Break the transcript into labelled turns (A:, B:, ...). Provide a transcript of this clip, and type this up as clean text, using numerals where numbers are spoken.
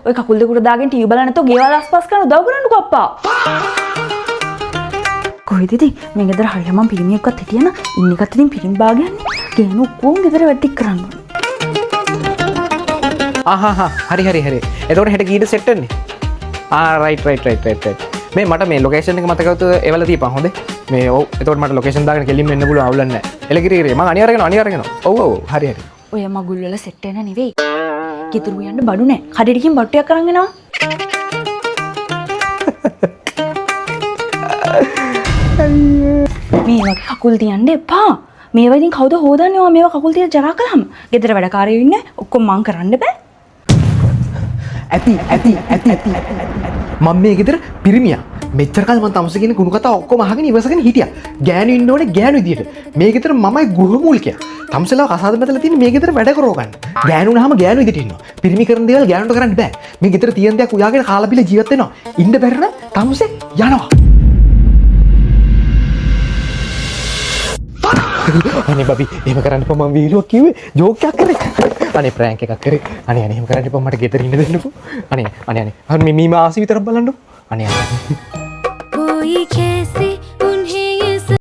A: ඔය කකුල් දෙක උඩ දාගෙන ටීවී බලන්න නැතෝ ගෙවල් ආස්පාස් කරන උදව් කරන්නකෝ අප්පා. කොහෙද ඉතින් මේ ගෙදර හරියම පිරිමියෙක්වත් හිටියන ඉන්න එකත් ඉතින් පිරිමි භාගයන්නේ. ගෑනු ඔක්කොම ගෙදර වැටික් කරන්න.
B: හරි. එතකොට හෙට කීයට සෙට් වෙන්නේ? රයිට්. මේ මට මේ ලොකේෂන් එක මතකවතු එවල තියපන් හොඳේ. මේ ඔව් එතකොට මට ලොකේෂන් දාගෙන කෙලින්ම එන්න පුළුවන් අවුලක් නැහැ. එලගිරි මම අනිවාර්යයෙන්. ඔව් හරි.
A: ඔය මගුල් වල සෙට් වෙන නෙවෙයි. ගෙදර යන්න බඩු නැහැ. කඩේටකින් බට්ටියක් අරන් එනවා. මේ වගේ කකුල් තියන්න එපා. මේවා ඉතින් කවුද හොදන්නේ? ඔයා මේවා කකුල් තියලා ජරා කළාම ගෙදර වැඩකාරයෝ ඉන්නේ. ඔක්කොම මං කරන්න බෑ.
B: ඇති. මම මේ ගෙදර පිරිමියා. මෙච්චර කල් මම තමස කියන කුණු කතා ඔක්කොම අහගෙන ඉවසගෙන හිටියා. ගෑනු ඉන්න ඕනේ ගෑනු විදියට. මේ ගෙදර මමයි ගෘහමූලිකයා. තමසලා කසාද මැදලා තියෙන මේ ගෙදර වැඩ කරව ගන්න. ගෑනු වුණාම ගෑනු විදියට ඉන්නවා. පිරිමි කරන දේවල් ගෑනුන්ට කරන්න බෑ. මේ ගෙදර තියෙන දේක් උයාගෙන කාලා බිලා ජීවත් වෙනවා. ඉන්න බැරි නම් තමසේ යනවා. අනේ බබි එහෙම කරන්න එපා මම වීඩියෝ කිව්වේ ජෝක් එකක් කරේ. අනේ ප්‍රෑන්ක් එකක් කරේ. අනේ එහෙම කරන්න එපා මට ගෙදර ඉන්න දෙන්නකෝ. අනේ. අනේ මේ මාසි විතරක් බලන්නකෝ. අනේ.
C: कोई कैसी